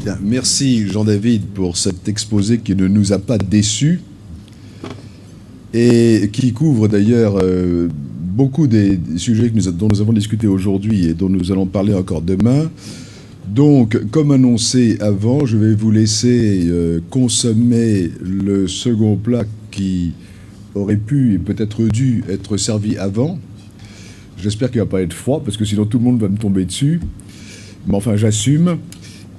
Bien, merci Jean-David pour cet exposé qui ne nous a pas déçus et qui couvre d'ailleurs beaucoup des sujets dont nous avons discuté aujourd'hui et dont nous allons parler encore demain. Donc, comme annoncé avant, je vais vous laisser consommer le second plat qui aurait pu et peut-être dû être servi avant. J'espère qu'il ne va pas être froid, parce que sinon tout le monde va me tomber dessus. Mais enfin, j'assume.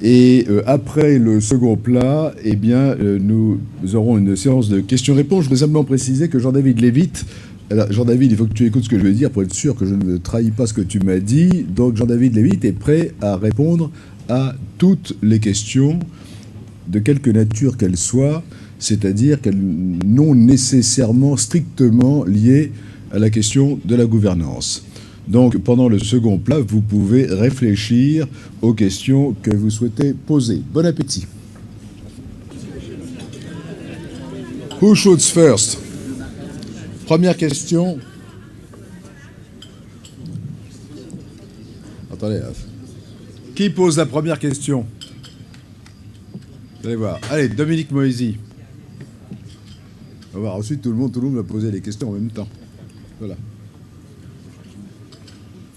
Et après le second plat, eh bien, nous aurons une séance de questions-réponses. Je voudrais simplement préciser que Jean-David Lévite... Alors, Jean-David, il faut que tu écoutes ce que je vais dire pour être sûr que je ne trahis pas ce que tu m'as dit. Donc, Jean-David Lévite est prêt à répondre à toutes les questions, de quelque nature qu'elles soient, c'est-à-dire qu'elles non nécessairement strictement liées à la question de la gouvernance. Donc, pendant le second plat, vous pouvez réfléchir aux questions que vous souhaitez poser. Bon appétit. Who shoots first? Première question. Attendez. Qui pose la première question? Vous allez voir. Allez, Dominique Moisy. On va voir. Ensuite, tout le monde va poser les questions en même temps. Voilà.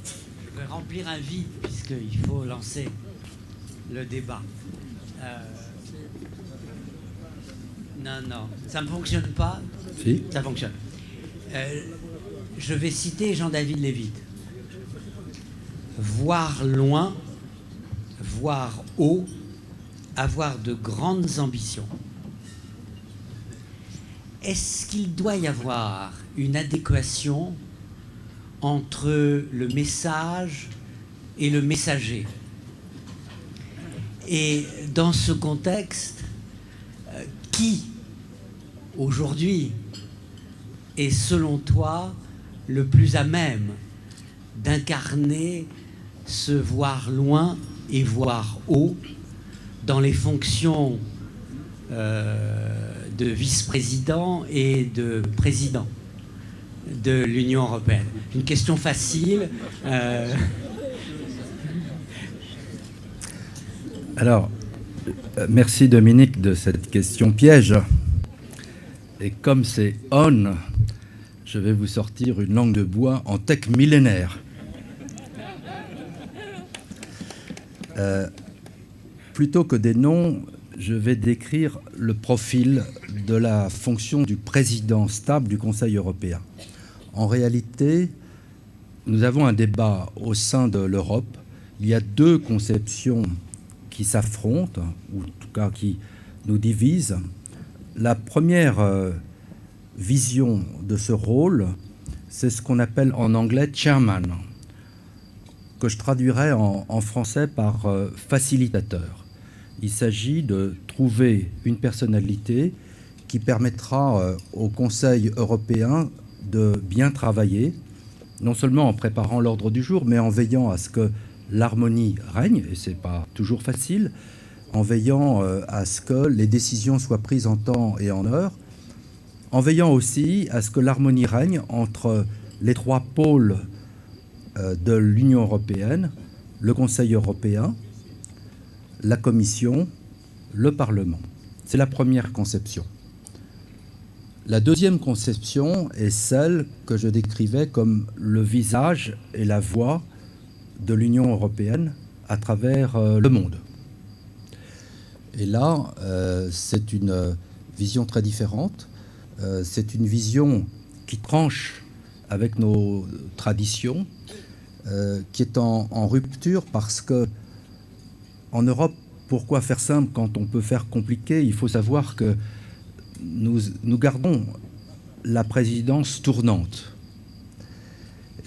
Je vais remplir un vide, puisqu'il faut lancer le débat. Non, ça ne fonctionne pas. Si. Ça fonctionne. Je vais citer Jean-David Lévite. Voir loin, voir haut, avoir de grandes ambitions. Est-ce qu'il doit y avoir une adéquation entre le message et le messager? Et dans ce contexte, qui, aujourd'hui, est selon toi le plus à même d'incarner ce voir loin et voir haut dans les fonctions de vice-président et de président de l'Union européenne? Une question facile. Alors, merci Dominique de cette question piège. Et comme c'est on, je vais vous sortir une langue de bois en tech millénaire. Plutôt que des noms, je vais décrire le profil de la fonction du président stable du Conseil européen. En réalité, nous avons un débat au sein de l'Europe. Il y a deux conceptions qui s'affrontent, ou en tout cas qui nous divisent. La première vision de ce rôle, c'est ce qu'on appelle en anglais « chairman », que je traduirais en français par facilitateur. Il s'agit de trouver une personnalité qui permettra au Conseil européen de bien travailler, non seulement en préparant l'ordre du jour, mais en veillant à ce que l'harmonie règne, et ce n'est pas toujours facile, en veillant à ce que les décisions soient prises en temps et en heure, en veillant aussi à ce que l'harmonie règne entre les trois pôles de l'Union européenne, le Conseil européen, la Commission, le Parlement. C'est la première conception. La deuxième conception est celle que je décrivais comme le visage et la voix de l'Union européenne à travers le monde. Et là, c'est une vision très différente. C'est une vision qui tranche avec nos traditions, qui est en rupture parce que en Europe, pourquoi faire simple quand on peut faire compliqué? Il faut savoir que nous gardons la présidence tournante.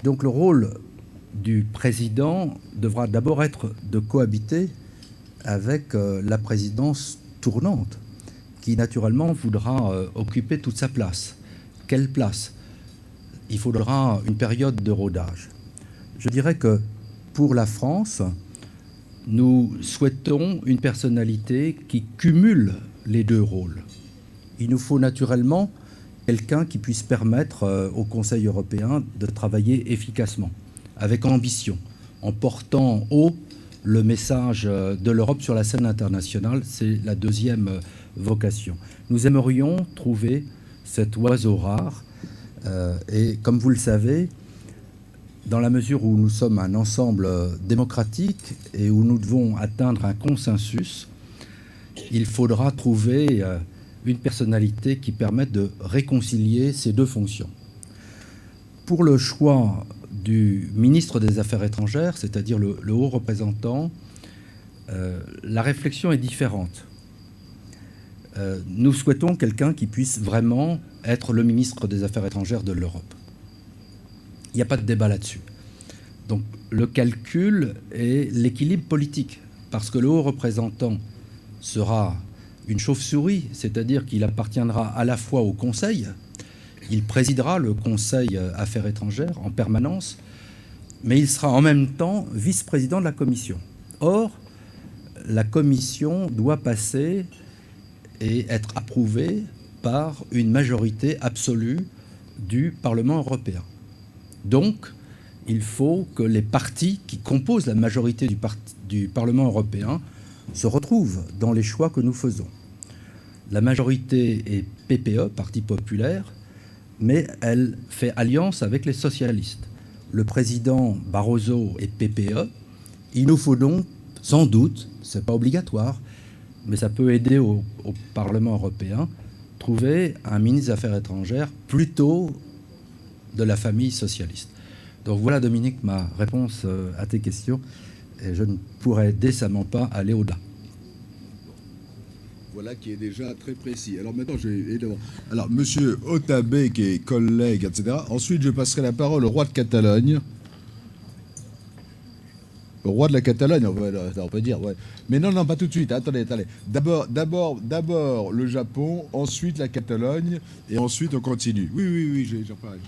Donc le rôle du président devra d'abord être de cohabiter avec la présidence tournante, qui naturellement voudra occuper toute sa place. Quelle place? Il faudra une période de rodage. Je dirais que pour la France, nous souhaitons une personnalité qui cumule les deux rôles. Il nous faut naturellement quelqu'un qui puisse permettre au Conseil européen de travailler efficacement, avec ambition, en portant haut le message de l'Europe sur la scène internationale. C'est la deuxième vocation. Nous aimerions trouver cet oiseau rare. Et comme vous le savez, dans la mesure où nous sommes un ensemble démocratique et où nous devons atteindre un consensus, il faudra trouver une personnalité qui permette de réconcilier ces deux fonctions. Pour le choix du ministre des Affaires étrangères, c'est-à-dire le haut représentant, la réflexion est différente. Nous souhaitons quelqu'un qui puisse vraiment être le ministre des Affaires étrangères de l'Europe. Il n'y a pas de débat là-dessus. Donc le calcul est l'équilibre politique, parce que le haut représentant sera une chauve-souris, c'est-à-dire qu'il appartiendra à la fois au Conseil, il présidera le Conseil Affaires étrangères en permanence, mais il sera en même temps vice-président de la Commission. Or, la Commission doit passer et être approuvée par une majorité absolue du Parlement européen. Donc, il faut que les partis qui composent la majorité du Parlement européen se retrouvent dans les choix que nous faisons. La majorité est PPE, Parti populaire, mais elle fait alliance avec les socialistes. Le président Barroso est PPE. Il nous faut donc, sans doute, ce n'est pas obligatoire, mais ça peut aider au Parlement européen, trouver un ministre des Affaires étrangères plutôt de la famille socialiste. Donc voilà, Dominique, ma réponse à tes questions. Et je ne pourrais décemment pas aller au-delà. Voilà qui est déjà très précis. Alors maintenant, je vais... Alors, monsieur Otabé, qui est collègue, etc. Ensuite, je passerai la parole au roi de Catalogne. Au roi de la Catalogne, on peut dire, ouais. Mais non, pas tout de suite. Attendez. D'abord le Japon, ensuite la Catalogne, et ensuite on continue. Oui, j'en parle.